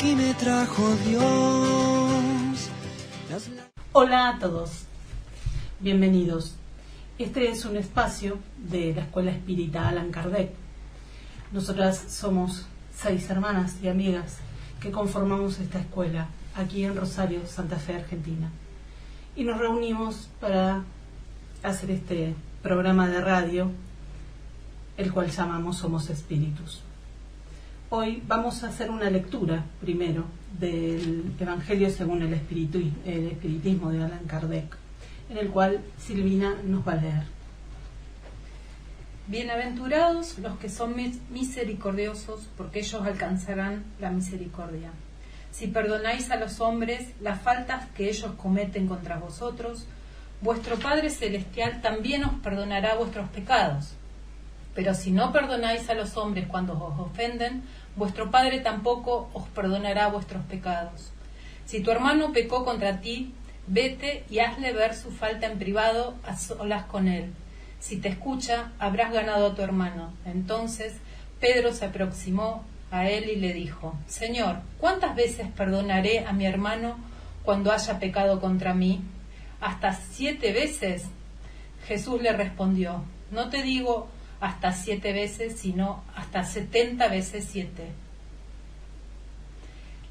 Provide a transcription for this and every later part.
aquí me trajo Dios. Hola a todos, bienvenidos. Este es un espacio de la Escuela Espírita Allan Kardec. Nosotras somos 6 hermanas y amigas que conformamos esta escuela aquí en Rosario, Santa Fe, Argentina. Y nos reunimos para hacer este programa de radio, el cual llamamos Somos Espíritus. Hoy vamos a hacer una lectura primero del Evangelio según el espiritismo de Allan Kardec, en el cual Silvina nos va a leer. Bienaventurados los que son misericordiosos, porque ellos alcanzarán la misericordia. Si perdonáis a los hombres las faltas que ellos cometen contra vosotros, vuestro Padre Celestial también os perdonará vuestros pecados. Pero si no perdonáis a los hombres cuando os ofenden, vuestro Padre tampoco os perdonará vuestros pecados. Si tu hermano pecó contra ti, vete y hazle ver su falta en privado a solas con él. Si te escucha, habrás ganado a tu hermano. Entonces Pedro se aproximó a él y le dijo: Señor, ¿cuántas veces perdonaré a mi hermano cuando haya pecado contra mí? ¿Hasta 7 veces? Jesús le respondió: No te digo hasta 7 veces, sino hasta 70 veces 7.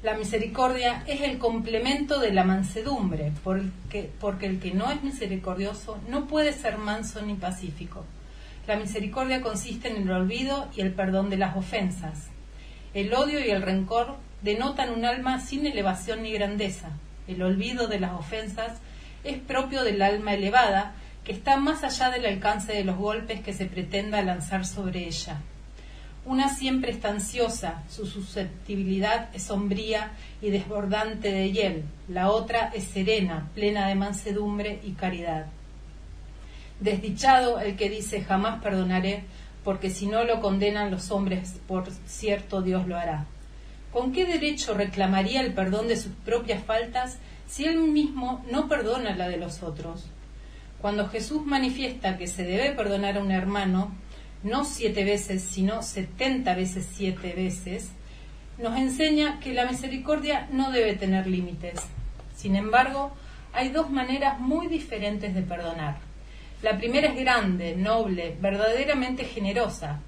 La misericordia es el complemento de la mansedumbre, porque el que no es misericordioso no puede ser manso ni pacífico. La misericordia consiste en el olvido y el perdón de las ofensas. El odio y el rencor denotan un alma sin elevación ni grandeza. El olvido de las ofensas es propio del alma elevada, que está más allá del alcance de los golpes que se pretenda lanzar sobre ella. Una siempre está ansiosa, su susceptibilidad es sombría y desbordante de hiel, la otra es serena, plena de mansedumbre y caridad. Desdichado el que dice jamás perdonaré, porque si no lo condenan los hombres, por cierto Dios lo hará. ¿Con qué derecho reclamaría el perdón de sus propias faltas si él mismo no perdona la de los otros? Cuando Jesús manifiesta que se debe perdonar a un hermano, no 7 veces, sino 70 veces 7 veces, nos enseña que la misericordia no debe tener límites. Sin embargo, hay 2 maneras muy diferentes de perdonar. La primera es grande, noble, verdaderamente generosa,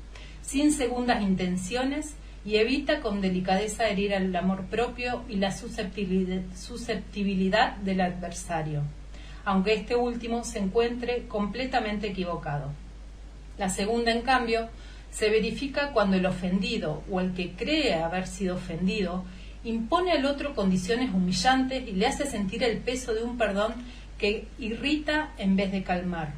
sin segundas intenciones, y evita con delicadeza herir al amor propio y la susceptibilidad del adversario, aunque este último se encuentre completamente equivocado. La segunda, en cambio, se verifica cuando el ofendido o el que cree haber sido ofendido impone al otro condiciones humillantes y le hace sentir el peso de un perdón que irrita en vez de calmar.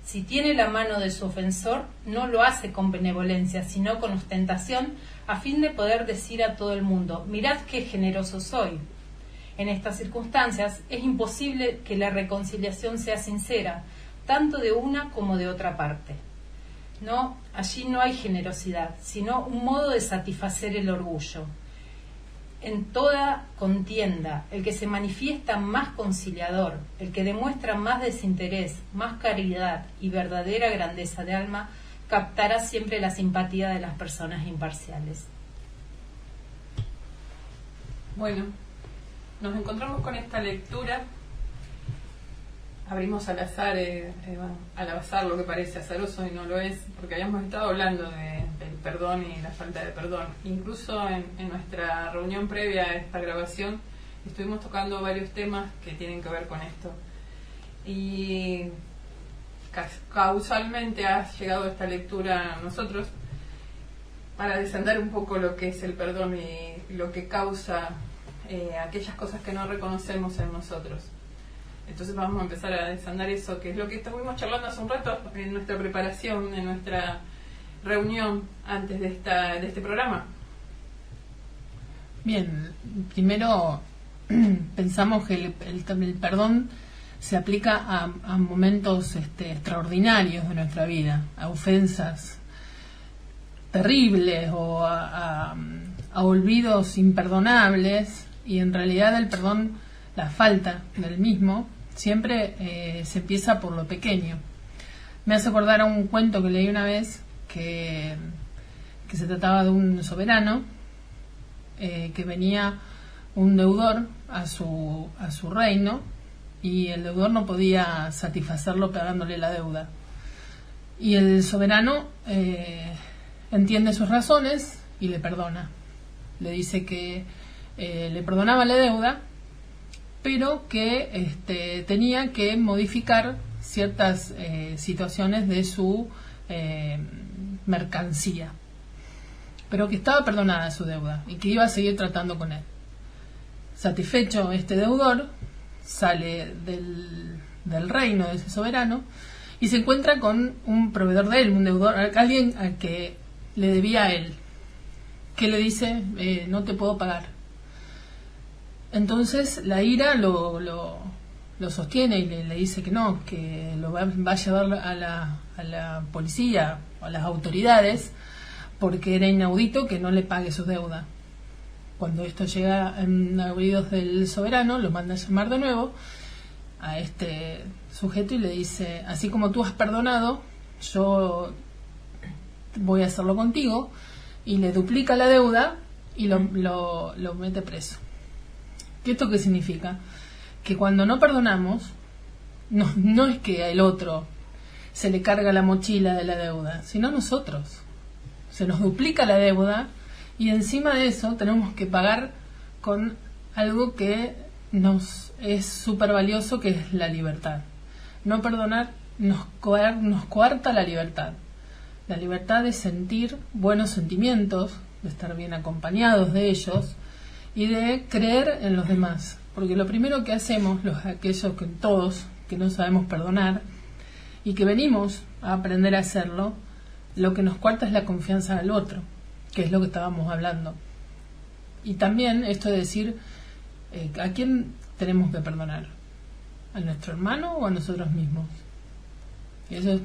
Si tiene la mano de su ofensor, no lo hace con benevolencia, sino con ostentación, a fin de poder decir a todo el mundo: mirad qué generoso soy. En estas circunstancias es imposible que la reconciliación sea sincera, tanto de una como de otra parte. No, allí no hay generosidad, sino un modo de satisfacer el orgullo. En toda contienda, el que se manifiesta más conciliador, el que demuestra más desinterés, más caridad y verdadera grandeza de alma, captará siempre la simpatía de las personas imparciales. Bueno, nos encontramos con esta lectura. Abrimos al azar, al azar lo que parece azaroso y no lo es, porque habíamos estado hablando del perdón y la falta de perdón. Incluso en nuestra reunión previa a esta grabación estuvimos tocando varios temas que tienen que ver con esto. Y causalmente ha llegado esta lectura a nosotros para desandar un poco lo que es el perdón y lo que causa aquellas cosas que no reconocemos en nosotros. Entonces vamos a empezar a desandar eso, que es lo que estuvimos charlando hace un rato en nuestra preparación, en nuestra reunión antes de este programa. Bien, primero pensamos que el perdón se aplica a momentos extraordinarios de nuestra vida, a ofensas terribles o a olvidos imperdonables, y en realidad el perdón, la falta del mismo, siempre se empieza por lo pequeño. Me hace acordar a un cuento que leí una vez que se trataba de un soberano que venía un deudor a su reino y el deudor no podía satisfacerlo pagándole la deuda. Y el soberano entiende sus razones y le perdona. Le dice que le perdonaba la deuda, pero que tenía que modificar ciertas situaciones de su mercancía, pero que estaba perdonada su deuda y que iba a seguir tratando con él. Satisfecho este deudor, sale del reino de ese soberano y se encuentra con un proveedor de él, un deudor, alguien al que le debía a él, que le dice, no te puedo pagar. Entonces la ira lo sostiene y le dice que no, que lo va a llevar a la policía o a las autoridades, porque era inaudito que no le pague su deuda. Cuando esto llega en oídos del soberano, lo manda a llamar de nuevo a este sujeto y le dice, así como tú has perdonado, yo voy a hacerlo contigo, y le duplica la deuda y lo mete preso. ¿Esto qué significa? Que cuando no perdonamos, no es que el otro se le carga la mochila de la deuda, sino nosotros. Se nos duplica la deuda y encima de eso tenemos que pagar con algo que nos es súper valioso, que es la libertad. No perdonar nos coarta la libertad. La libertad de sentir buenos sentimientos, de estar bien acompañados de ellos y de creer en los demás. Porque lo primero que hacemos, aquellos que todos que no sabemos perdonar y que venimos a aprender a hacerlo, lo que nos coarta es la confianza al otro, que es lo que estábamos hablando. Y también esto de decir, ¿a quién tenemos que perdonar? ¿A nuestro hermano o a nosotros mismos? Y eso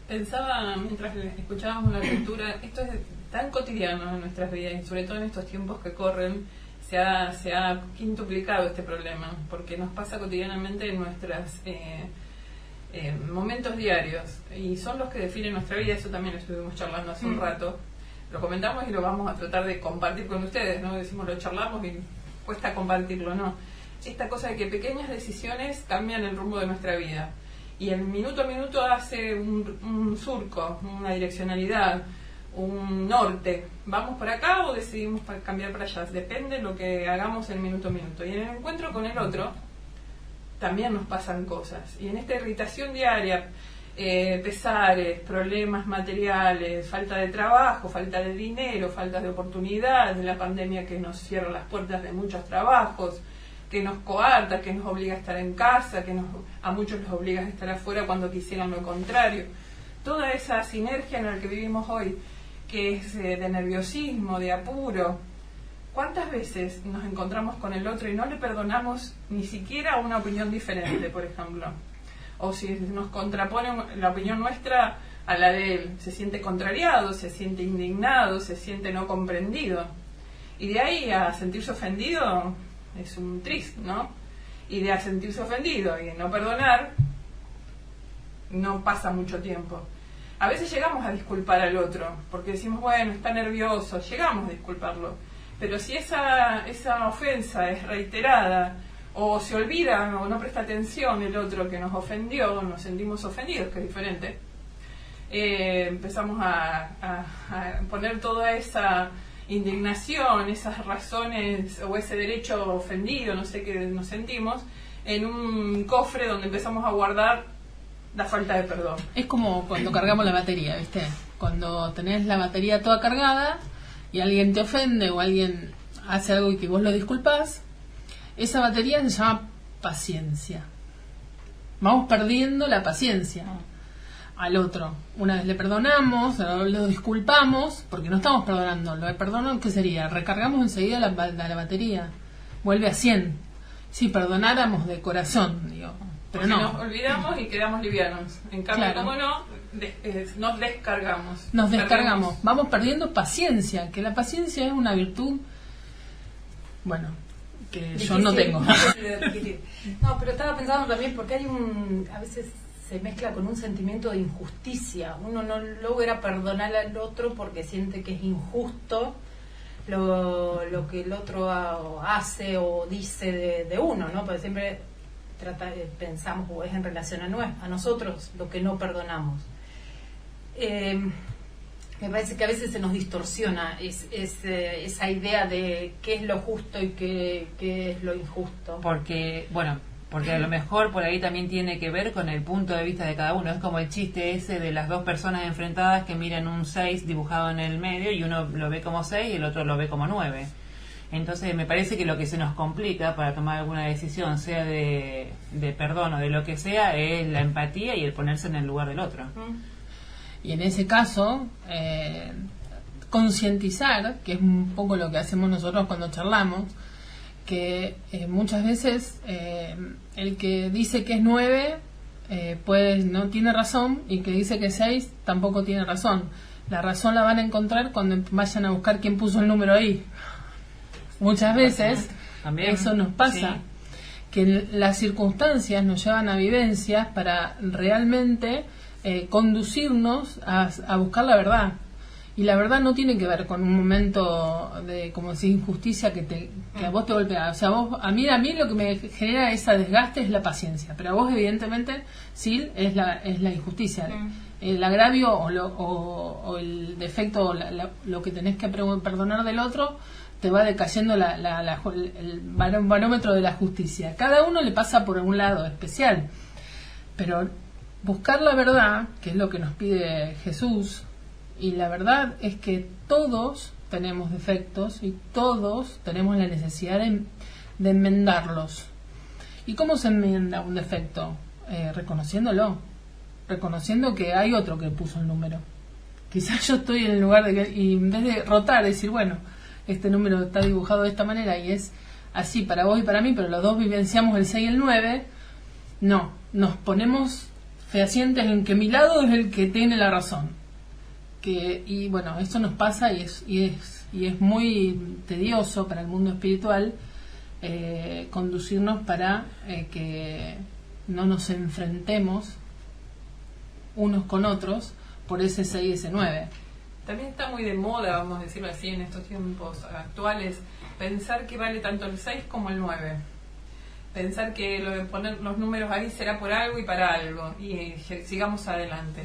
Pensaba mientras escuchábamos la lectura, esto es tan cotidiano en nuestras vidas y sobre todo en estos tiempos que corren se ha quintuplicado este problema, porque nos pasa cotidianamente en nuestros momentos diarios y son los que definen nuestra vida. Eso también estuvimos charlando hace un rato, lo comentamos y lo vamos a tratar de compartir con ustedes, ¿no? Decimos, lo charlamos y cuesta compartirlo, ¿no? Esta cosa de que pequeñas decisiones cambian el rumbo de nuestra vida. Y el minuto a minuto hace un surco, una direccionalidad, un norte. ¿Vamos por acá o decidimos cambiar para allá? Depende de lo que hagamos en minuto a minuto. Y en el encuentro con el otro también nos pasan cosas. Y en esta irritación diaria, pesares, problemas materiales, falta de trabajo, falta de dinero, falta de oportunidades, la pandemia que nos cierra las puertas de muchos trabajos, que nos coarta, que nos obliga a estar en casa, que a muchos los obliga a estar afuera cuando quisieran lo contrario. Toda esa sinergia en la que vivimos hoy, que es de nerviosismo, de apuro. ¿Cuántas veces nos encontramos con el otro y no le perdonamos ni siquiera una opinión diferente, por ejemplo? O si nos contrapone la opinión nuestra a la de él, se siente contrariado, se siente indignado, se siente no comprendido. Y de ahí a sentirse ofendido es un tris, ¿no? Y de a sentirse ofendido y de no perdonar, no pasa mucho tiempo. A veces llegamos a disculpar al otro, porque decimos, bueno, está nervioso, llegamos a disculparlo. Pero si esa ofensa es reiterada, o se olvida o no presta atención el otro que nos ofendió, nos sentimos ofendidos, que es diferente, empezamos a poner toda esa indignación, esas razones o ese derecho ofendido, no sé qué nos sentimos, en un cofre donde empezamos a guardar la falta de perdón. es como cuando cargamos la batería, ¿viste? Cuando tenés la batería toda cargada y alguien te ofende o alguien hace algo y que vos lo disculpás, esa batería se llama paciencia. Vamos perdiendo la paciencia al otro. Una vez le perdonamos, lo disculpamos, porque no estamos perdonando. Lo de perdón, ¿qué sería? Recargamos enseguida la batería. Vuelve a 100. Si perdonáramos de corazón, digo. Pero porque no. nos olvidamos y quedamos livianos. En cambio, Claro. como no, nos descargamos. Nos descargamos. Vamos perdiendo paciencia, que la paciencia es una virtud, bueno, que yo no tengo. No, pero estaba pensando también porque a veces se mezcla con un sentimiento de injusticia. Uno no logra perdonar al otro porque siente que es injusto lo que el otro hace o dice de uno, ¿no? Porque siempre pensamos o es en relación a nosotros lo que no perdonamos. Me parece que a veces se nos distorsiona esa idea de qué es lo justo y qué es lo injusto. Porque a lo mejor por ahí también tiene que ver con el punto de vista de cada uno. Es como el chiste ese de las dos personas enfrentadas que miran un 6 dibujado en el medio y uno lo ve como 6 y el otro lo ve como 9. Entonces me parece que lo que se nos complica para tomar alguna decisión, sea de perdón o de lo que sea, es la empatía y el ponerse en el lugar del otro. Y en ese caso, concientizar, que es un poco lo que hacemos nosotros cuando charlamos, que muchas veces el que dice que es 9 pues no tiene razón, y el que dice que es 6 tampoco tiene razón. La razón la van a encontrar cuando vayan a buscar quién puso el número ahí. Muchas veces también, eso nos pasa, sí, que las circunstancias nos llevan a vivencias para realmente conducirnos a buscar la verdad. Y la verdad no tiene que ver con un momento de, como decir, injusticia que a vos te golpea. O sea, a mí lo que me genera ese desgaste es la paciencia, pero a vos evidentemente sí es la injusticia. El agravio o el defecto o lo que tenés que perdonar del otro te va decayendo el barómetro de la justicia. Cada uno le pasa por un lado especial, pero buscar la verdad, que es lo que nos pide Jesús, y la verdad es que todos tenemos defectos y todos tenemos la necesidad de enmendarlos. ¿Y cómo se enmienda un defecto? Reconociéndolo, reconociendo que hay otro que puso el número. Quizás yo estoy en el lugar y en vez de rotar, decir, bueno, este número está dibujado de esta manera y es así para vos y para mí, pero los dos vivenciamos el 6 y el 9, no, nos ponemos fehacientes en que mi lado es el que tiene la razón. Y bueno, esto nos pasa y es muy tedioso para el mundo espiritual conducirnos para que no nos enfrentemos unos con otros por ese 6 y ese 9. También está muy de moda, vamos a decirlo así, en estos tiempos actuales, pensar que vale tanto el 6 como el 9. Pensar que lo de poner los números ahí será por algo y para algo, y sigamos adelante.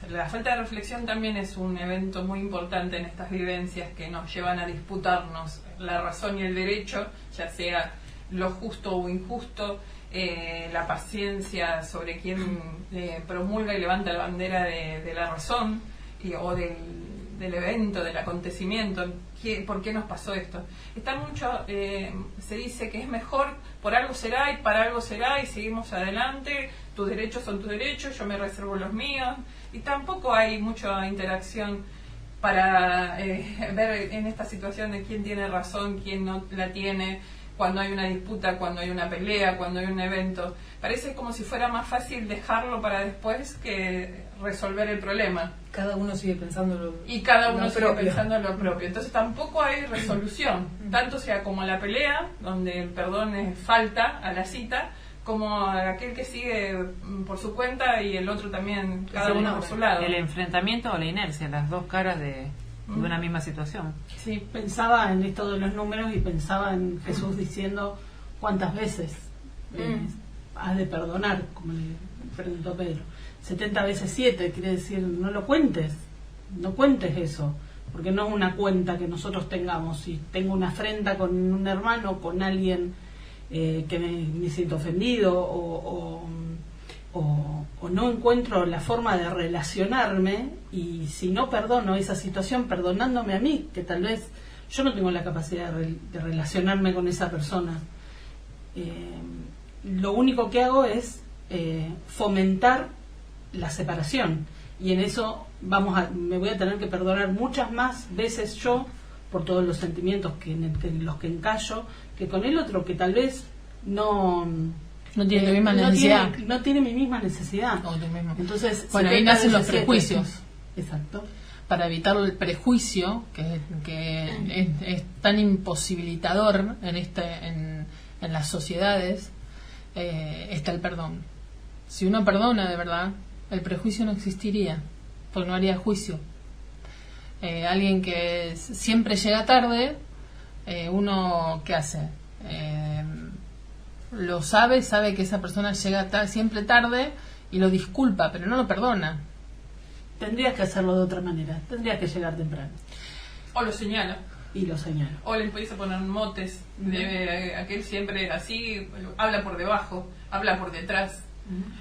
La falta de reflexión también es un evento muy importante en estas vivencias que nos llevan a disputarnos la razón y el derecho, ya sea lo justo o injusto, la paciencia sobre quien promulga y levanta la bandera de la razón o del evento, del acontecimiento. ¿Por qué nos pasó esto? Está mucho, se dice que es mejor, por algo será y para algo será, y seguimos adelante, tus derechos son tus derechos, yo me reservo los míos, y tampoco hay mucha interacción para ver en esta situación de quién tiene razón, quién no la tiene, cuando hay una disputa, cuando hay una pelea, cuando hay un evento. Parece como si fuera más fácil dejarlo para después que resolver el problema. Cada uno sigue pensando pensando lo propio. Entonces tampoco hay resolución, tanto sea como la pelea, donde el perdón es falta a la cita, como aquel que sigue por su cuenta y el otro también, cada uno por su lado. El enfrentamiento o la inercia, las dos caras de una misma situación. Sí, pensaba en esto de los números y pensaba en Jesús diciendo cuántas veces has de perdonar, como le preguntó Pedro. 70 veces 7, quiere decir, no lo cuentes, no cuentes eso, porque no es una cuenta que nosotros tengamos. Si tengo una afrenta con un hermano, con alguien que me siento ofendido o no encuentro la forma de relacionarme, y si no perdono esa situación perdonándome a mí, que tal vez yo no tengo la capacidad de relacionarme con esa persona, lo único que hago es fomentar la separación, y en eso me voy a tener que perdonar muchas más veces yo por todos los sentimientos los que encallo, que con el otro que tal vez no tiene la misma necesidad. No tiene mi misma necesidad. Entonces, bueno, ahí nacen los prejuicios. Exacto. Para evitar el prejuicio, que es tan imposibilitador en las sociedades, está el perdón. Si uno perdona de verdad, el prejuicio no existiría, porque no haría juicio. alguien que siempre llega tarde, uno ¿qué hace? Lo sabe que esa persona llega siempre tarde y lo disculpa, pero no lo perdona. Tendrías que hacerlo de otra manera, tendrías que llegar temprano. O lo señala. Y lo señalo. O le empieza a poner motes de aquel siempre así, habla por debajo, habla por detrás.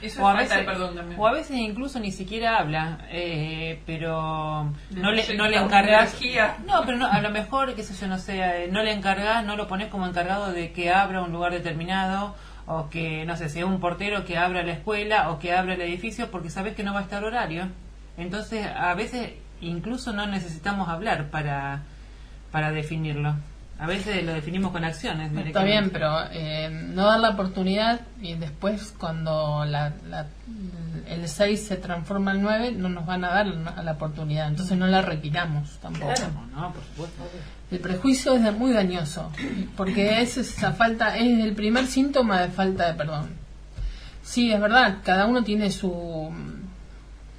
Eso O a es falta veces, de perdón también. o a veces incluso ni siquiera habla, pero no le Proyecta encargas. energía. No, pero no, a lo mejor, qué sé yo, no sé, no le encargas, no lo pones como encargado de que abra un lugar determinado, o que, no sé, sea un portero que abra la escuela o que abra el edificio, porque sabes que no va a estar horario. Entonces, a veces incluso no necesitamos hablar para definirlo. A veces lo definimos con acciones. Está bien, pero no dar la oportunidad y después cuando el 6 se transforma en 9 no nos van a dar la oportunidad, entonces no la retiramos tampoco. Claro, no, por supuesto. El prejuicio es muy dañoso porque es el primer síntoma de falta de perdón. Sí, es verdad, cada uno tiene su,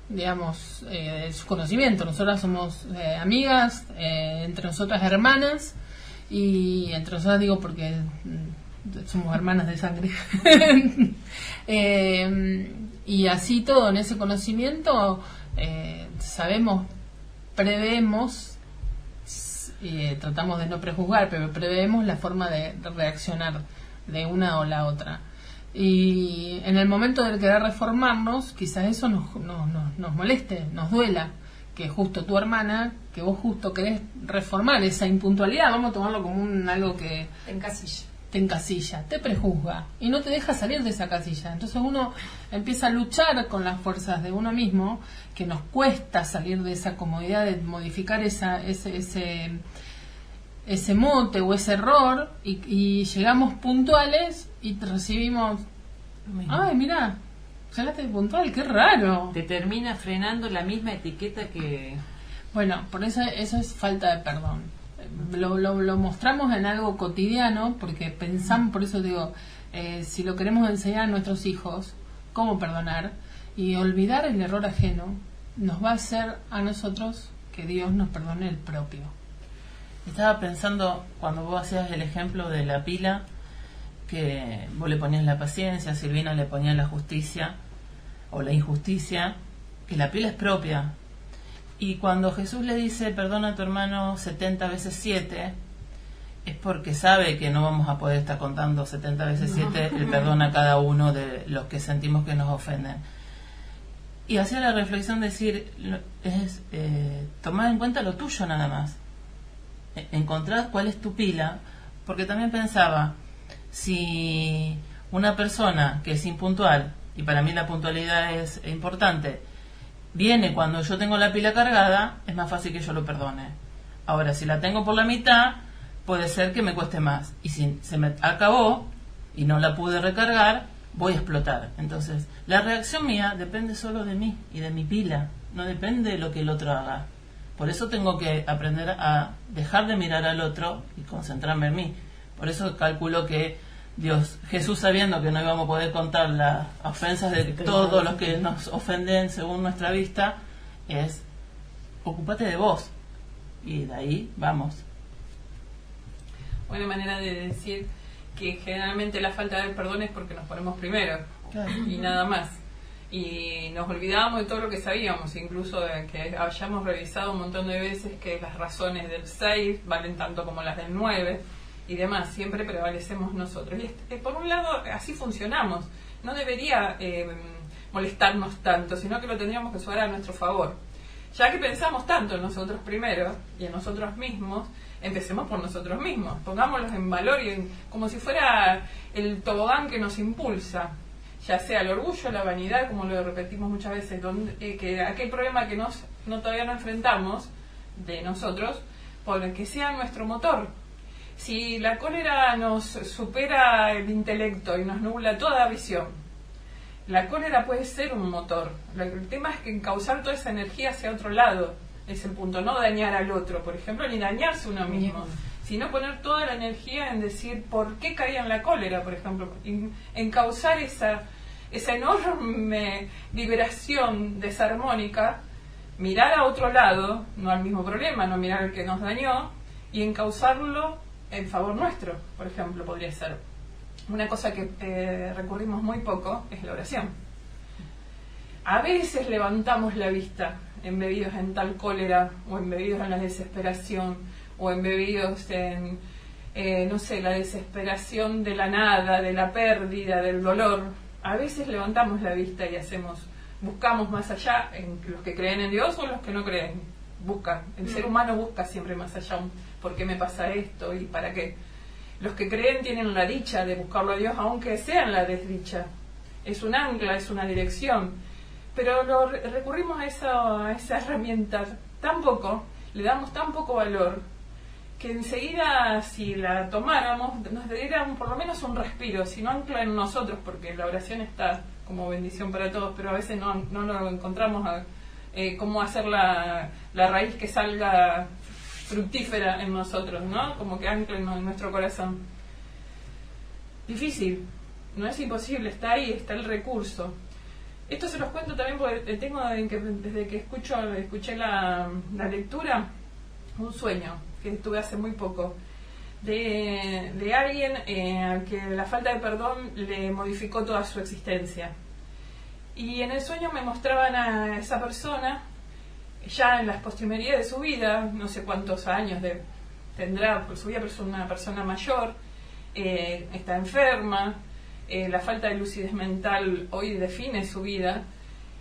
digamos, su conocimiento. Nosotras somos amigas, entre nosotras hermanas. Y entre nosotras digo porque somos hermanas de sangre. Y así todo, en ese conocimiento sabemos, prevemos, tratamos de no prejuzgar, pero prevemos la forma de reaccionar de una o la otra. Y en el momento de querer reformarnos, quizás eso nos moleste, nos duela, que justo tu hermana, que vos justo querés reformar esa impuntualidad, vamos a tomarlo como algo que te encasilla, te prejuzga y no te deja salir de esa casilla. Entonces uno empieza a luchar con las fuerzas de uno mismo, que nos cuesta salir de esa comodidad de modificar ese mote o ese error, y llegamos puntuales y recibimos, ay, mirá, llegaste puntual, qué raro. Te termina frenando la misma etiqueta que... Bueno, por eso es falta de perdón. Lo mostramos en algo cotidiano porque pensamos, por eso digo, si lo queremos enseñar a nuestros hijos cómo perdonar y olvidar el error ajeno, nos va a hacer a nosotros que Dios nos perdone el propio. Estaba pensando, cuando vos hacías el ejemplo de la pila, que vos le ponías la paciencia, Silvina le ponía la justicia o la injusticia, que la pila es propia. Y cuando Jesús le dice perdona a tu hermano 70 veces 7, es porque sabe que no vamos a poder estar contando 70 veces 7 el perdón a cada uno de los que sentimos que nos ofenden. Y hacía la reflexión de decir, es tomar en cuenta lo tuyo nada más, encontrar cuál es tu pila, porque también pensaba, si una persona que es impuntual, y para mí la puntualidad es importante, viene cuando yo tengo la pila cargada, es más fácil que yo lo perdone. Ahora, si la tengo por la mitad, puede ser que me cueste más. Y si se me acabó y no la pude recargar, voy a explotar. Entonces, la reacción mía depende solo de mí y de mi pila. No depende de lo que el otro haga. Por eso tengo que aprender a dejar de mirar al otro y concentrarme en mí. Por eso calculo que Jesús, sabiendo que no íbamos a poder contar las ofensas de todos los que nos ofenden según nuestra vista, es ocúpate de vos y de ahí vamos. Una manera de decir que generalmente la falta de perdón es porque nos ponemos primero, claro, y nada más, y nos olvidábamos de todo lo que sabíamos, incluso de que hayamos revisado un montón de veces que las razones del 6 valen tanto como las del 9 y demás, siempre prevalecemos nosotros. Y por un lado, así funcionamos. No debería molestarnos tanto, sino que lo tendríamos que usar a nuestro favor. Ya que pensamos tanto en nosotros primero y en nosotros mismos, empecemos por nosotros mismos. Pongámoslos en valor y como si fuera el tobogán que nos impulsa, ya sea el orgullo, la vanidad, como lo repetimos muchas veces, que aquel problema que todavía no enfrentamos de nosotros, por que sea nuestro motor. Si la cólera nos supera el intelecto y nos nubla toda visión, la cólera puede ser un motor. El tema es que encauzar toda esa energía hacia otro lado es el punto, no dañar al otro, por ejemplo, ni dañarse uno mismo, sino poner toda la energía en decir por qué caía en la cólera, por ejemplo, encauzar esa enorme liberación desarmónica mirar a otro lado, no al mismo problema, no mirar al que nos dañó, y encauzarlo en favor nuestro, por ejemplo, podría ser. Una cosa que recurrimos muy poco es la oración. A veces levantamos la vista, embebidos en tal cólera, o embebidos en la desesperación, o embebidos en, no sé, la desesperación de la nada, de la pérdida, del dolor. A veces levantamos la vista y buscamos más allá, en los que creen en Dios o los que no creen. Buscan. El ser humano busca siempre más allá, ¿por qué me pasa esto y para qué? Los que creen tienen la dicha de buscarlo a Dios, aunque sea en la desdicha. Es un ancla, es una dirección. Pero recurrimos a esa herramienta tan poco, le damos tan poco valor, que enseguida, si la tomáramos, nos diera por lo menos un respiro, si no ancla en nosotros, porque la oración está como bendición para todos, pero a veces no lo encontramos cómo hacer la raíz que salga fructífera en nosotros, ¿no? Como que ancle en nuestro corazón. Difícil, no es imposible, está ahí, está el recurso. Esto se los cuento también porque tengo, desde que escuché la lectura, un sueño que tuve hace muy poco, de alguien que la falta de perdón le modificó toda su existencia. Y en el sueño me mostraban a esa persona, ya en las postrimerías de su vida, no sé cuántos años tendrá, por su vida, pero es una persona mayor, está enferma, la falta de lucidez mental hoy define su vida,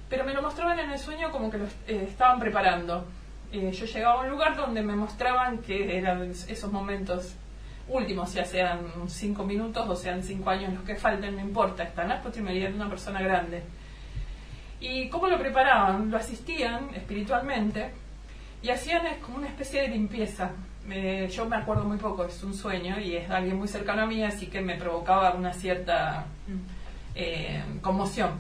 pero me lo mostraban en el sueño como que lo estaban preparando. Yo llegaba a un lugar donde me mostraban que eran esos momentos últimos, ya sean 5 minutos o sean 5 años los que falten, no importa, están las postrimerías de una persona grande. ¿Y cómo lo preparaban? Lo asistían espiritualmente y hacían como una especie de limpieza. Yo me acuerdo muy poco, es un sueño y es alguien muy cercano a mí, así que me provocaba una cierta conmoción.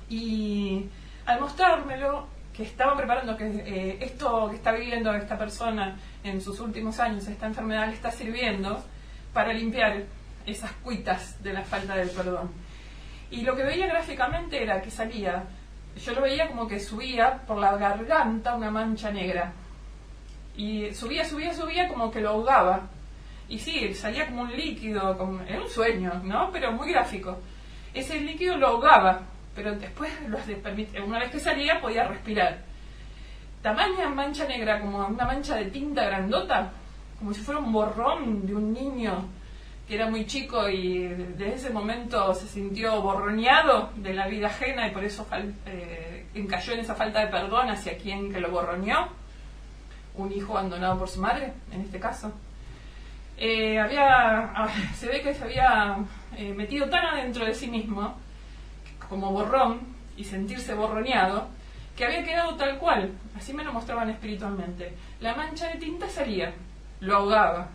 Y al mostrármelo, que estaban preparando que esto que está viviendo esta persona en sus últimos años, esta enfermedad, le está sirviendo para limpiar esas cuitas de la falta del perdón. Y lo que veía gráficamente era que yo lo veía como que subía por la garganta una mancha negra. Y subía como que lo ahogaba. Y sí, salía como un líquido, era un sueño, ¿no? Pero muy gráfico. Ese líquido lo ahogaba, pero después una vez que salía podía respirar. Tamaña mancha negra, como una mancha de tinta grandota, como si fuera un borrón de un niño que era muy chico y desde ese momento se sintió borroneado de la vida ajena y por eso encalló en esa falta de perdón hacia quien que lo borroneó, un hijo abandonado por su madre, en este caso. Se ve que se había metido tan adentro de sí mismo, como borrón, y sentirse borroneado, que había quedado tal cual, así me lo mostraban espiritualmente. La mancha de tinta salía, lo ahogaba.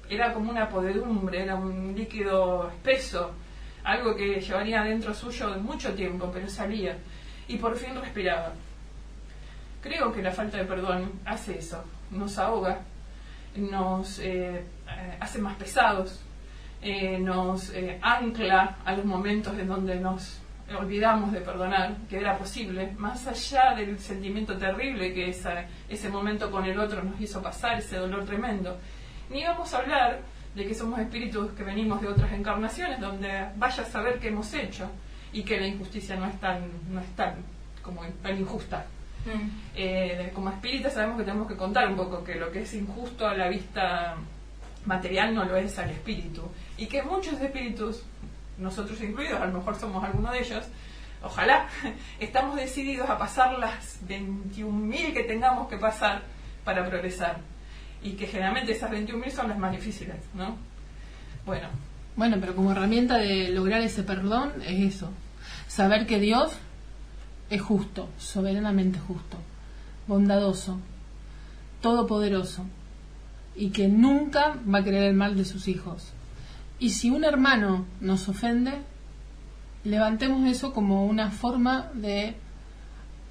Era como una podredumbre, era un líquido espeso, algo que llevaría dentro suyo de mucho tiempo, pero salía. Y por fin respiraba. Creo que la falta de perdón hace eso, nos ahoga, nos hace más pesados, nos ancla a los momentos en donde nos olvidamos de perdonar, que era posible, más allá del sentimiento terrible que ese momento con el otro nos hizo pasar, ese dolor tremendo. Ni vamos a hablar de que somos espíritus que venimos de otras encarnaciones, donde vaya a saber qué hemos hecho y que la injusticia no es tan injusta. Como espíritas sabemos que tenemos que contar un poco que lo que es injusto a la vista material no lo es al espíritu, y que muchos espíritus, nosotros incluidos, a lo mejor somos alguno de ellos, ojalá, estamos decididos a pasar las 21.000 que tengamos que pasar para progresar, y que generalmente esas 21.000 son las más difíciles, ¿no? Bueno, pero como herramienta de lograr ese perdón es eso, saber que Dios es justo, soberanamente justo, bondadoso, todopoderoso, y que nunca va a querer el mal de sus hijos. Y si un hermano nos ofende, levantemos eso como una forma de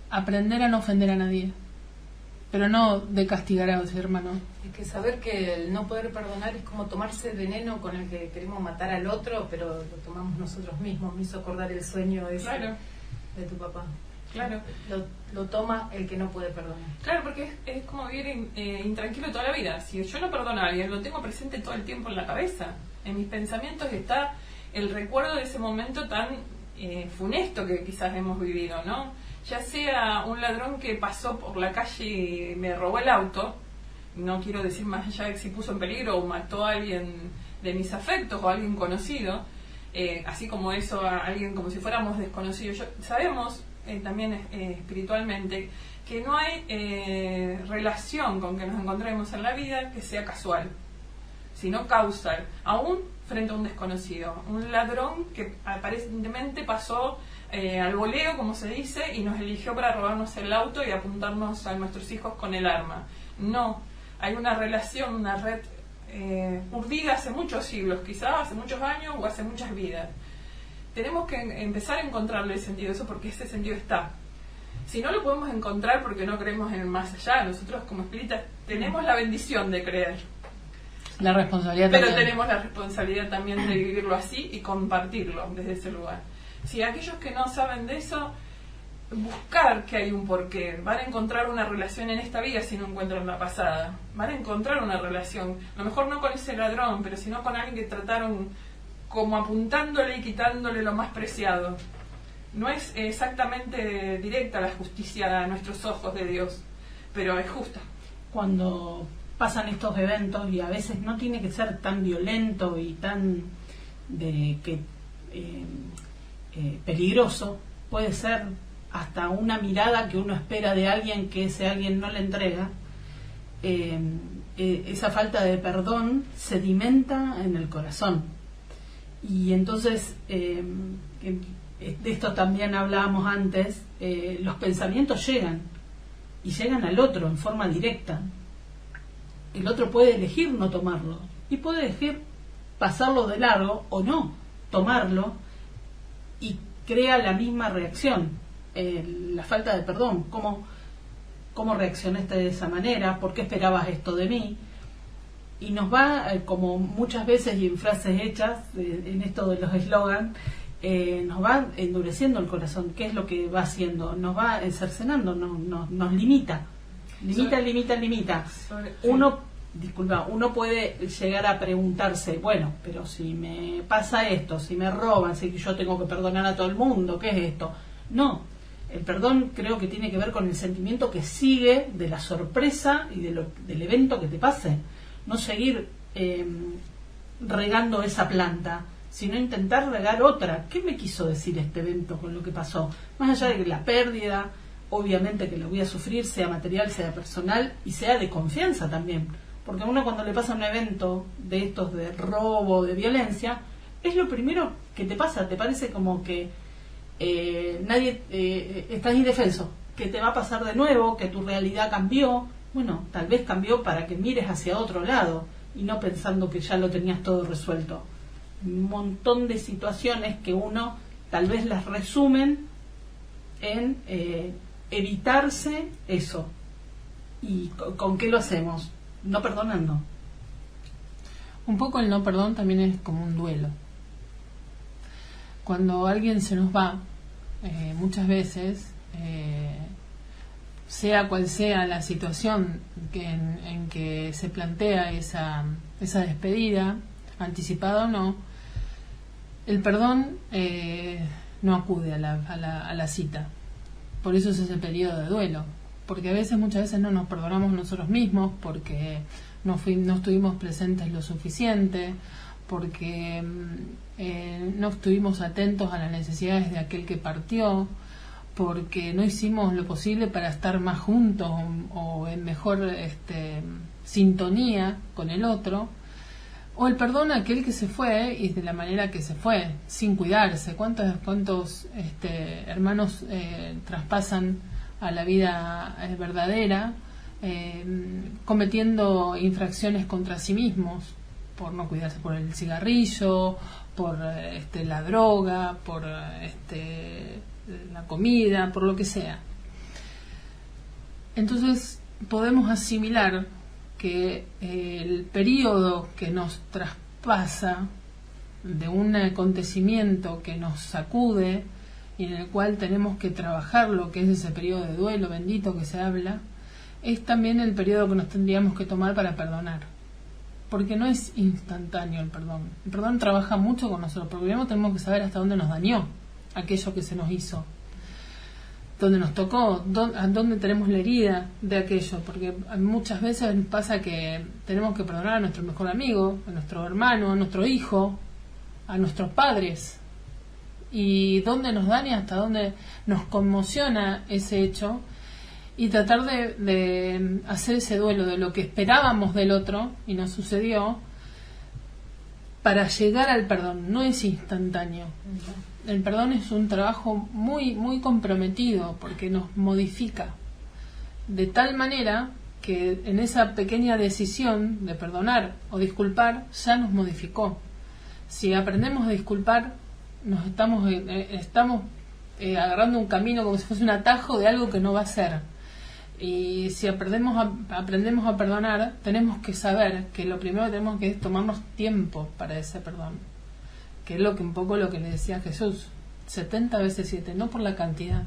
aprender a no ofender a nadie, pero no de castigar a ese hermano. Hay que saber que el no poder perdonar es como tomarse el veneno con el que queremos matar al otro, pero lo tomamos nosotros mismos. Me hizo acordar el sueño ese de tu papá. Claro. Lo toma el que no puede perdonar. Claro, porque es como vivir intranquilo toda la vida. Si yo no perdono a alguien, lo tengo presente todo el tiempo en la cabeza. En mis pensamientos está el recuerdo de ese momento tan funesto que quizás hemos vivido, ¿no? Ya sea un ladrón que pasó por la calle y me robó el auto, no quiero decir más allá de que si puso en peligro o mató a alguien de mis afectos o a alguien conocido, así como eso a alguien como si fuéramos desconocidos. Sabemos también espiritualmente que no hay relación con que nos encontremos en la vida que sea casual, sino causal, aún frente a un desconocido, un ladrón que aparentemente pasó al voleo, como se dice, y nos eligió para robarnos el auto y apuntarnos a nuestros hijos con el arma. No, hay una relación, una red urdida hace muchos siglos, quizás hace muchos años o hace muchas vidas. Tenemos que empezar a encontrarle el sentido a eso, porque ese sentido está. Si no lo podemos encontrar porque no creemos en el más allá, nosotros como espíritas tenemos la bendición de creer. La responsabilidad Pero también. tenemos la responsabilidad también de vivirlo así y compartirlo desde ese lugar. Si aquellos que no saben de eso, buscar que hay un porqué, van a encontrar una relación en esta vida si no encuentran la pasada. Van a encontrar una relación, a lo mejor no con ese ladrón, pero sino con alguien que trataron como apuntándole y quitándole lo más preciado. No es exactamente directa la justicia a nuestros ojos de Dios, pero es justa. Cuando pasan estos eventos, y a veces no tiene que ser tan violento y tan peligroso, puede ser hasta una mirada que uno espera de alguien que ese alguien no le entrega, esa falta de perdón sedimenta en el corazón. Y entonces, de esto también hablábamos antes, los pensamientos llegan, y llegan al otro en forma directa. El otro puede elegir no tomarlo, y puede elegir pasarlo de largo o no, tomarlo, y crea la misma reacción, la falta de perdón. ¿Cómo reaccionaste de esa manera? ¿Por qué esperabas esto de mí? Y nos va, como muchas veces y en frases hechas, en esto de los eslogans, nos va endureciendo el corazón. ¿Qué es lo que va haciendo? Nos va cercenando, nos limita. Limita. Uno puede llegar a preguntarse, bueno, pero si me pasa esto, si me roban, si yo tengo que perdonar a todo el mundo, ¿qué es esto? No, el perdón creo que tiene que ver con el sentimiento que sigue de la sorpresa y del evento que te pase. No seguir regando esa planta, sino intentar regar otra. ¿Qué me quiso decir este evento con lo que pasó? Más allá de que la pérdida, obviamente que lo voy a sufrir, sea material, sea personal, y sea de confianza también. Porque a uno cuando le pasa un evento de estos de robo, de violencia, es lo primero que te pasa. Te parece como que estás indefenso, que te va a pasar de nuevo, que tu realidad cambió. Bueno, tal vez cambió para que mires hacia otro lado y no pensando que ya lo tenías todo resuelto. Un montón de situaciones que uno tal vez las resumen en evitarse eso. ¿Y con qué lo hacemos? No perdonando. Un poco el no perdón también es como un duelo. Cuando alguien se nos va, muchas veces, sea cual sea la situación en que se plantea esa despedida, anticipada o no, el perdón no acude a la cita. Por eso es ese periodo de duelo. Porque muchas veces no nos perdonamos nosotros mismos, porque no estuvimos presentes lo suficiente, porque no estuvimos atentos a las necesidades de aquel que partió, porque no hicimos lo posible para estar más juntos o en mejor sintonía con el otro, o el perdón a aquel que se fue y de la manera que se fue, sin cuidarse. ¿Cuántos hermanos traspasan a la vida verdadera cometiendo infracciones contra sí mismos por no cuidarse, por el cigarrillo, por la droga, por la comida, por lo que sea? Entonces podemos asimilar que el periodo que nos traspasa de un acontecimiento que nos sacude y en el cual tenemos que trabajar lo que es ese periodo de duelo bendito que se habla, es también el periodo que nos tendríamos que tomar para perdonar. Porque no es instantáneo el perdón. El perdón trabaja mucho con nosotros, porque primero tenemos que saber hasta dónde nos dañó aquello que se nos hizo, dónde nos tocó, a dónde tenemos la herida de aquello, porque muchas veces pasa que tenemos que perdonar a nuestro mejor amigo, a nuestro hermano, a nuestro hijo, a nuestros padres, y dónde nos daña, hasta dónde nos conmociona ese hecho, y tratar de hacer ese duelo de lo que esperábamos del otro y nos sucedió, para llegar al perdón. No es instantáneo. El perdón es un trabajo muy, muy comprometido, porque nos modifica de tal manera que en esa pequeña decisión de perdonar o disculpar ya nos modificó. Si aprendemos a disculpar, nos estamos agarrando un camino como si fuese un atajo de algo que no va a ser. Y si aprendemos a perdonar, tenemos que saber que lo primero que tenemos que es tomarnos tiempo para ese perdón, que es un poco lo que le decía Jesús, 70 veces 7, no por la cantidad,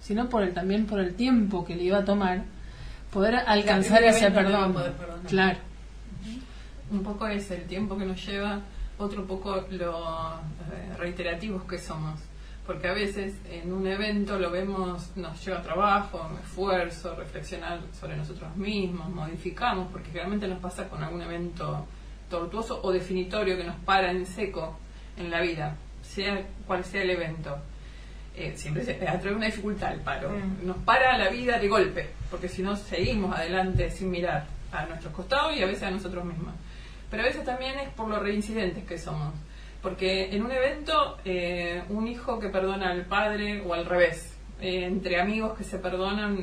sino también por el tiempo que le iba a tomar poder alcanzar ese perdón. Claro. Un poco es el tiempo que nos lleva, otro poco lo reiterativos que somos. Porque a veces en un evento lo vemos, nos lleva trabajo, esfuerzo, reflexionar sobre nosotros mismos, modificamos, porque generalmente nos pasa con algún evento tortuoso o definitorio que nos para en seco en la vida, sea cual sea el evento. Siempre se atrae una dificultad el paro, nos para la vida de golpe, porque si no seguimos adelante sin mirar a nuestros costados y a veces a nosotros mismos. Pero a veces también es por los reincidentes que somos. Porque en un evento, un hijo que perdona al padre o al revés, entre amigos que se perdonan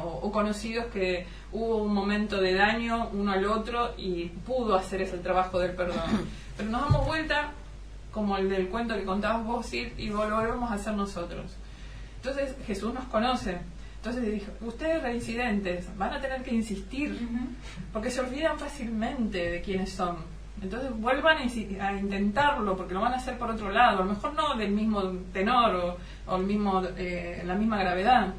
o conocidos que hubo un momento de daño uno al otro y pudo hacer ese trabajo del perdón. Pero nos damos vuelta, como el del cuento que contabas vos, Sid, y volvemos a ser nosotros. Entonces Jesús nos conoce. Entonces dijo, ustedes reincidentes van a tener que insistir, porque se olvidan fácilmente de quiénes son. Entonces vuelvan a intentarlo, porque lo van a hacer por otro lado, a lo mejor no del mismo tenor o el mismo, la misma gravedad,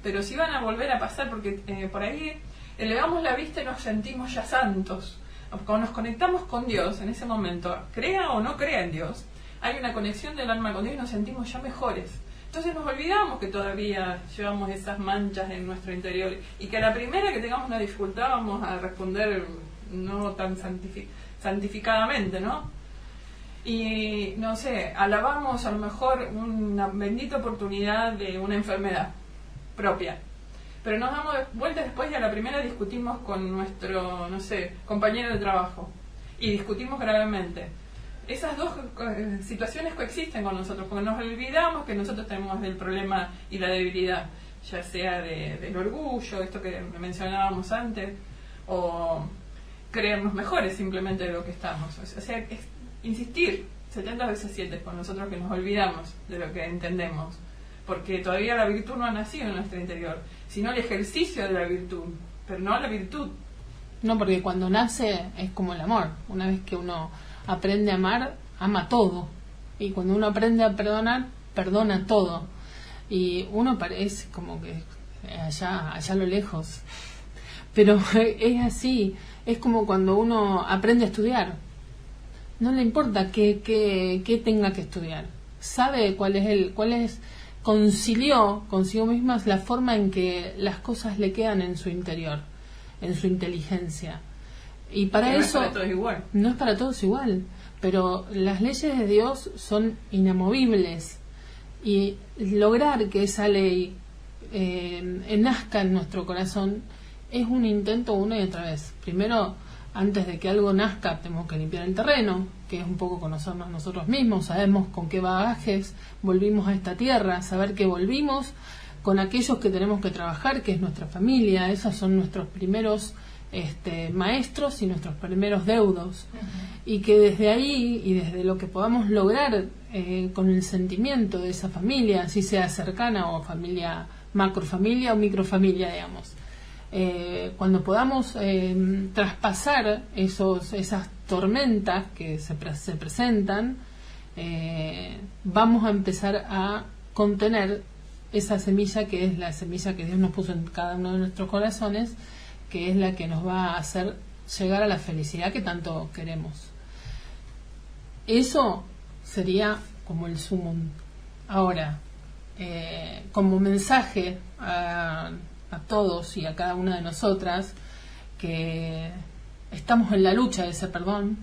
pero sí van a volver a pasar, porque por ahí elevamos la vista y nos sentimos ya santos. Cuando nos conectamos con Dios en ese momento, crea o no crea en Dios, hay una conexión del alma con Dios y nos sentimos ya mejores. Entonces nos olvidamos que todavía llevamos esas manchas en nuestro interior y que a la primera que tengamos una dificultad vamos a responder no tan santificadamente, ¿no? Y no sé, alabamos a lo mejor una bendita oportunidad de una enfermedad propia, pero nos damos vuelta después y a la primera discutimos con nuestro, no sé, compañero de trabajo y discutimos gravemente. Esas dos situaciones coexisten con nosotros, porque nos olvidamos que nosotros tenemos el problema y la debilidad, ya sea del orgullo, esto que mencionábamos antes, o creernos mejores simplemente de lo que estamos. O sea, es insistir 70 veces 7 con nosotros, que nos olvidamos de lo que entendemos, porque todavía la virtud no ha nacido en nuestro interior, sino el ejercicio de la virtud, pero no la virtud. No, porque cuando nace es como el amor. Una vez que uno aprende a amar, ama todo. Y cuando uno aprende a perdonar, perdona todo. Y uno parece como que allá a lo lejos. Pero es así. Es como cuando uno aprende a estudiar. No le importa qué tenga que estudiar. Sabe concilió consigo misma la forma en que las cosas le quedan en su interior, en su inteligencia. Y para eso no es para todos igual. No es para todos igual, pero las leyes de Dios son inamovibles, y lograr que esa ley nazca en nuestro corazón es un intento una y otra vez. Primero, antes de que algo nazca, tenemos que limpiar el terreno, que es un poco conocernos nosotros mismos, sabemos con qué bagajes volvimos a esta tierra, saber que volvimos con aquellos que tenemos que trabajar, que es nuestra familia. Esos son nuestros primeros maestros y nuestros primeros deudos, y que desde ahí y desde lo que podamos lograr con el sentimiento de esa familia, así sea cercana o familia, macrofamilia o microfamilia, digamos, cuando podamos traspasar esas tormentas que se presentan, vamos a empezar a contener esa semilla que es la semilla que Dios nos puso en cada uno de nuestros corazones, que es la que nos va a hacer llegar a la felicidad que tanto queremos. Eso sería como el sumum. Ahora, como mensaje a todos y a cada una de nosotras, que estamos en la lucha de ese perdón,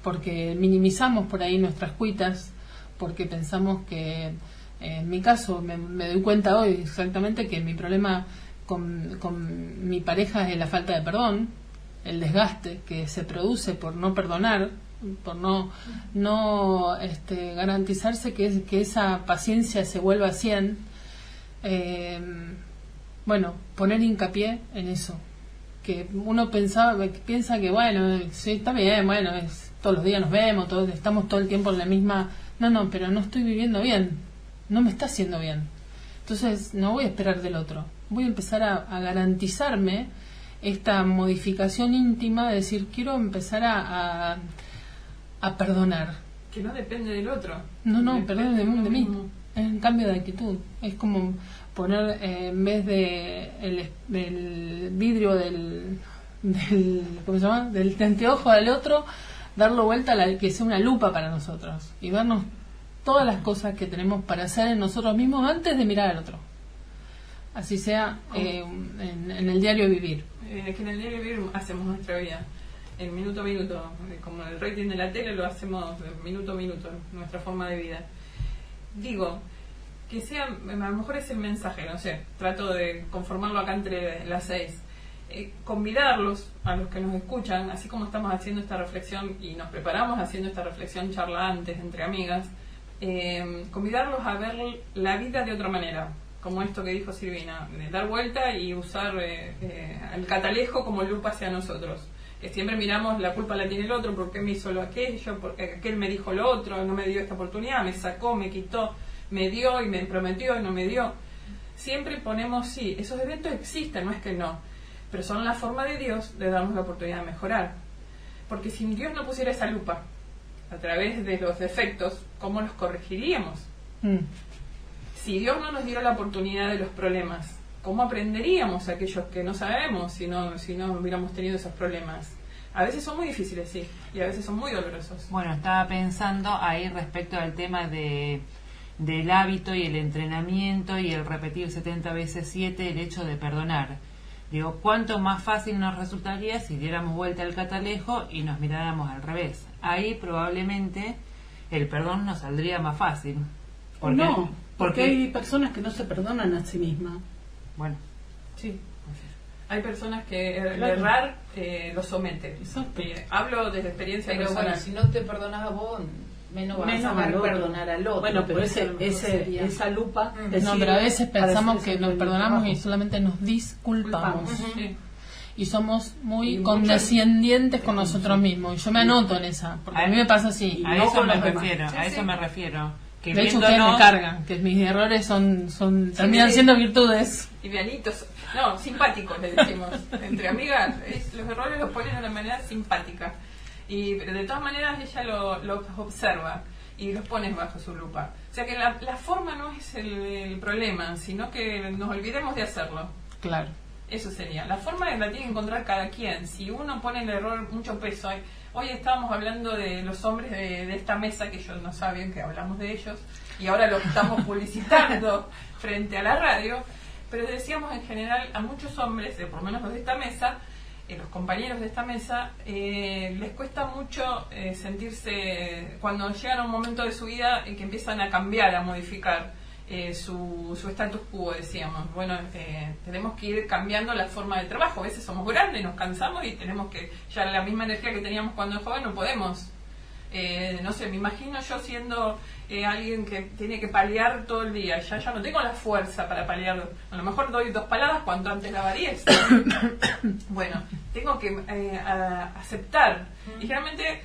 porque minimizamos por ahí nuestras cuitas, porque pensamos que, en mi caso, me doy cuenta hoy exactamente que mi problema con mi pareja es la falta de perdón, el desgaste que se produce por no perdonar, por no garantizarse que esa paciencia se vuelva a 100. Bueno, poner hincapié en eso, que uno piensa que bueno, sí, está bien, bueno, todos los días nos vemos, estamos todo el tiempo en la misma. No, pero no estoy viviendo bien, no me está haciendo bien. Entonces no voy a esperar del otro, voy a empezar a garantizarme esta modificación íntima de decir, quiero empezar a perdonar. Que no depende del otro. No, perdón de mí. Es un cambio de actitud. Es como poner, en vez de del vidrio del ¿cómo se llama? Del anteojo al otro, darlo vuelta que sea una lupa para nosotros y vernos todas las cosas que tenemos para hacer en nosotros mismos antes de mirar al otro. Así sea en el diario vivir. Que en el diario vivir hacemos nuestra vida en minuto a minuto, como el rating de la tele lo hacemos minuto a minuto, nuestra forma de vida. Digo, que sea, a lo mejor es el mensaje, no sé, trato de conformarlo acá entre las 6. Convidarlos a los que nos escuchan, así como estamos haciendo esta reflexión y nos preparamos haciendo esta reflexión charla antes entre amigas, convidarlos a ver la vida de otra manera, como esto que dijo Silvina, de dar vuelta y usar el catalejo como lupa hacia nosotros, que siempre miramos la culpa la tiene el otro, porque me hizo lo aquello, porque aquel me dijo lo otro, no me dio esta oportunidad, me sacó, me quitó, me dio y me prometió y no me dio. Siempre ponemos, sí, esos eventos existen, no es que no, pero son la forma de Dios de darnos la oportunidad de mejorar. Porque si Dios no pusiera esa lupa a través de los defectos, ¿cómo los corregiríamos? Si Dios no nos diera la oportunidad de los problemas, ¿cómo aprenderíamos aquellos que no sabemos si no hubiéramos tenido esos problemas? A veces son muy difíciles, sí, y a veces son muy dolorosos. Bueno, estaba pensando ahí respecto al tema del hábito y el entrenamiento y el repetir 70 veces 7, el hecho de perdonar. Digo, ¿cuánto más fácil nos resultaría si diéramos vuelta al catalejo y nos miráramos al revés? Ahí probablemente el perdón nos saldría más fácil. Porque hay personas que no se perdonan a sí mismas. Bueno, sí. Hay personas que el errar lo somete. Hablo desde experiencia pero personal. Bueno, si no te perdonas a vos, menos vas a saber perdonar al otro. Bueno, pero esa lupa... No, pero a veces pensamos que nos perdonamos y solamente nos disculpamos. Sí. Y somos muy condescendientes con nosotros mismos. Y yo me anoto en esa, porque a mí me pasa así. A eso me refiero. Que de hecho ustedes me cargan, que mis errores terminan siendo virtudes. Livianitos, no, simpáticos le decimos. Entre amigas, los errores los ponen de una manera simpática. Pero de todas maneras ella los observa y los pone bajo su lupa. O sea que la forma no es el problema, sino que nos olvidemos de hacerlo. Claro. Eso sería. La forma la tiene que encontrar cada quien. Si uno pone el error mucho peso. Hoy estábamos hablando de los hombres de esta mesa, que ellos no saben que hablamos de ellos, y ahora lo estamos publicitando frente a la radio, pero decíamos en general a muchos hombres, por lo menos los de esta mesa, los compañeros de esta mesa, les cuesta mucho sentirse, cuando llegan a un momento de su vida que empiezan a cambiar, a modificar su status quo, decíamos. Bueno, tenemos que ir cambiando la forma de trabajo. A veces somos grandes, nos cansamos y tenemos que, ya la misma energía que teníamos cuando era joven no podemos. No sé, me imagino yo siendo alguien que tiene que paliar todo el día, ya no tengo la fuerza para paliar. A lo mejor doy 2 paladas cuanto antes daba 10. Bueno, tengo que aceptar. Y generalmente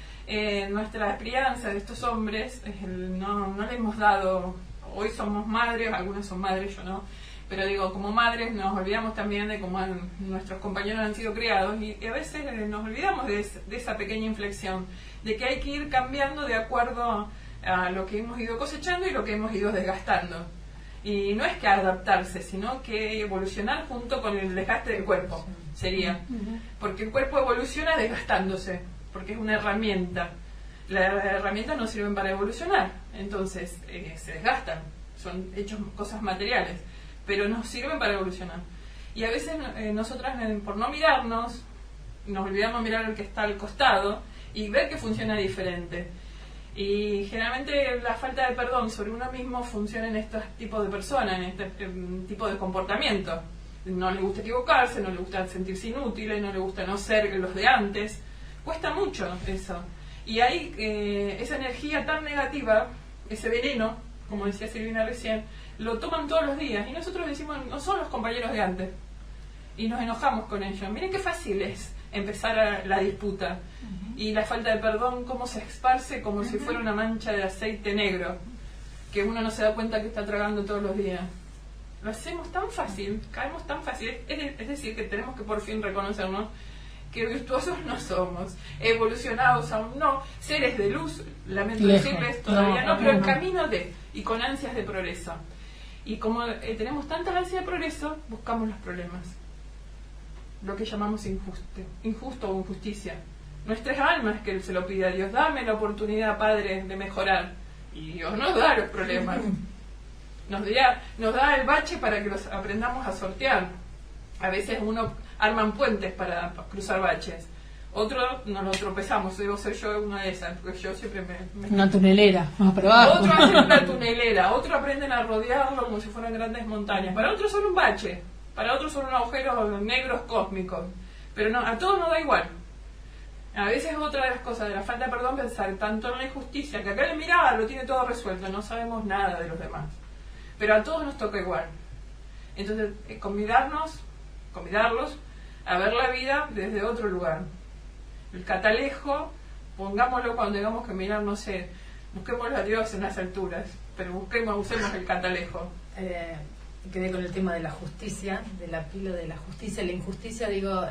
nuestra crianza de estos hombres no le hemos dado. Hoy somos madres, algunas son madres, yo no, pero digo, como madres nos olvidamos también de cómo nuestros compañeros han sido criados y a veces nos olvidamos de esa pequeña inflexión, de que hay que ir cambiando de acuerdo a lo que hemos ido cosechando y lo que hemos ido desgastando. Y no es que adaptarse, sino que evolucionar junto con el desgaste del cuerpo, sería. Porque el cuerpo evoluciona desgastándose, porque es una herramienta. Las herramientas no sirven para evolucionar, entonces se desgastan, son hechos cosas materiales, pero no sirven para evolucionar. Y a veces nosotras, por no mirarnos, nos olvidamos mirar al que está al costado y ver que funciona diferente. Y generalmente la falta de perdón sobre uno mismo funciona en estos tipos de personas, en este tipo de comportamiento. No le gusta equivocarse, no le gusta sentirse inútil, no le gusta no ser los de antes. Cuesta mucho eso. Y hay esa energía tan negativa, ese veneno, como decía Silvina recién, lo toman todos los días. Y nosotros decimos, no son los compañeros de antes. Y nos enojamos con ellos. Miren qué fácil es empezar la disputa. Y la falta de perdón, cómo se esparce como si fuera una mancha de aceite negro, que uno no se da cuenta que está tragando todos los días. Lo hacemos tan fácil, caemos tan fácil. Es decir, que tenemos que por fin reconocernos que virtuosos no somos, evolucionados aún no, seres de luz, lamento decirles todavía no, pero en camino de, y con ansias de progreso. Y como tenemos tantas ansias de progreso, buscamos los problemas, lo que llamamos injusto o injusticia. Nuestras almas que se lo pide a Dios, dame la oportunidad, Padre, de mejorar. Y Dios nos da los problemas. Nos da el bache para que los aprendamos a sortear. A veces uno arman puentes para cruzar baches. Otro nos lo tropezamos. Debo ser yo una de esas, porque yo siempre Una tunelera, más para abajo. Otro hace una tunelera. Otro aprenden a rodearlo como si fueran grandes montañas. Para otros son un bache. Para otros son unos agujeros negros cósmicos. Pero no, a todos nos da igual. A veces otra de las cosas de la falta de perdón, pensar tanto en la injusticia, que acá le mirada lo tiene todo resuelto, no sabemos nada de los demás. Pero a todos nos toca igual. Entonces, convidarlos a ver la vida desde otro lugar. El catalejo, pongámoslo cuando tengamos que mirar, no sé, busquemos a Dios en las alturas, pero usemos el catalejo. Quedé con el tema de la justicia, de la pila de la justicia, la injusticia, digo...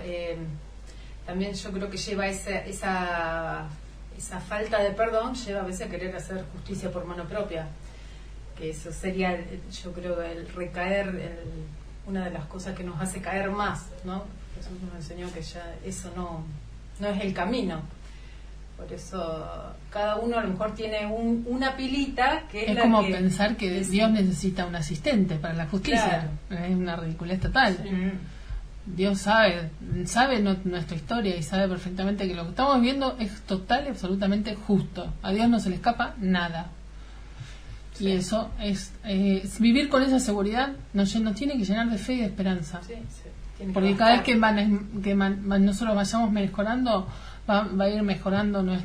también yo creo que lleva esa falta de perdón, lleva a veces a querer hacer justicia por mano propia, que eso sería, yo creo, el recaer, una de las cosas que nos hace caer más, ¿no? Jesús nos enseñó que ya eso no es el camino. Por eso cada uno a lo mejor tiene una pilita que es la como que pensar que Dios necesita un asistente para la justicia. Claro. Es una ridiculez total. Sí. Dios sabe nuestra historia y sabe perfectamente que lo que estamos viendo es total y absolutamente justo. A Dios no se le escapa nada. Sí. Y eso es vivir con esa seguridad nos tiene que llenar de fe y de esperanza. Sí, porque cada vez que nosotros vayamos mejorando, va a ir mejorando nos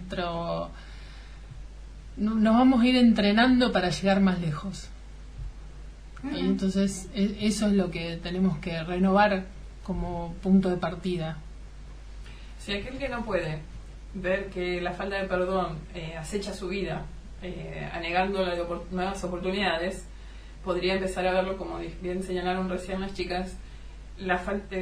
vamos a ir entrenando para llegar más lejos. Y entonces eso es lo que tenemos que renovar como punto de partida. Si aquel que no puede ver que la falta de perdón acecha su vida, anegándole nuevas oportunidades, podría empezar a verlo, como bien señalaron recién las chicas, la falta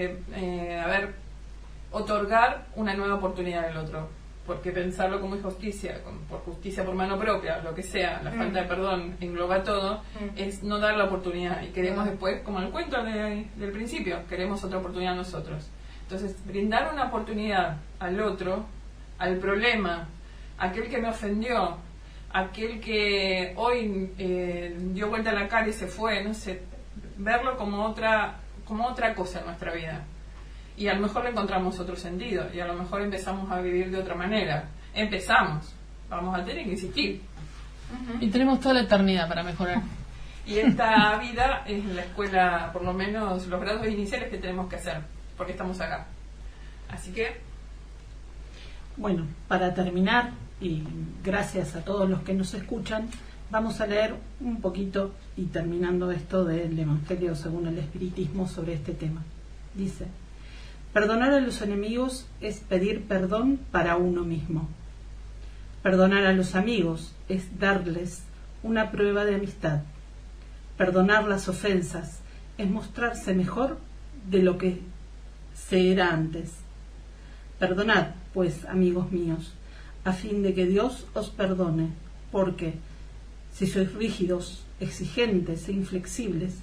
otorgar una nueva oportunidad al otro, porque pensarlo como injusticia, por justicia por mano propia, lo que sea, la falta de perdón engloba todo, es no dar la oportunidad, y queremos después, como el cuento del principio, queremos otra oportunidad nosotros. Entonces, brindar una oportunidad al otro, al problema, aquel que me ofendió, aquel que hoy dio vuelta a la cara y se fue, no sé, verlo como otra cosa en nuestra vida. Y a lo mejor le encontramos otro sentido, y a lo mejor empezamos a vivir de otra manera. Vamos a tener que insistir. Y tenemos toda la eternidad para mejorar. Y esta vida es la escuela, por lo menos los grados iniciales que tenemos que hacer, porque estamos acá. Así que... Bueno, para terminar, y gracias a todos los que nos escuchan, vamos a leer un poquito, y terminando esto del Evangelio según el Espiritismo sobre este tema. Dice: perdonar a los enemigos es pedir perdón para uno mismo. Perdonar a los amigos es darles una prueba de amistad. Perdonar las ofensas es mostrarse mejor de lo que se era antes. Perdonad, pues, amigos míos, a fin de que Dios os perdone, porque si sois rígidos exigentes e inflexibles,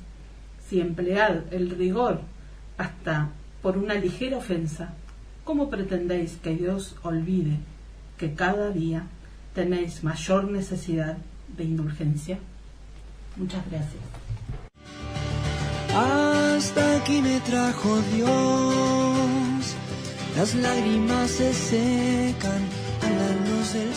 si emplead el rigor hasta por una ligera ofensa, ¿cómo pretendéis que Dios olvide que cada día tenéis mayor necesidad de indulgencia? Muchas gracias. Hasta aquí me trajo Dios, las lágrimas se secan a la luz del sol.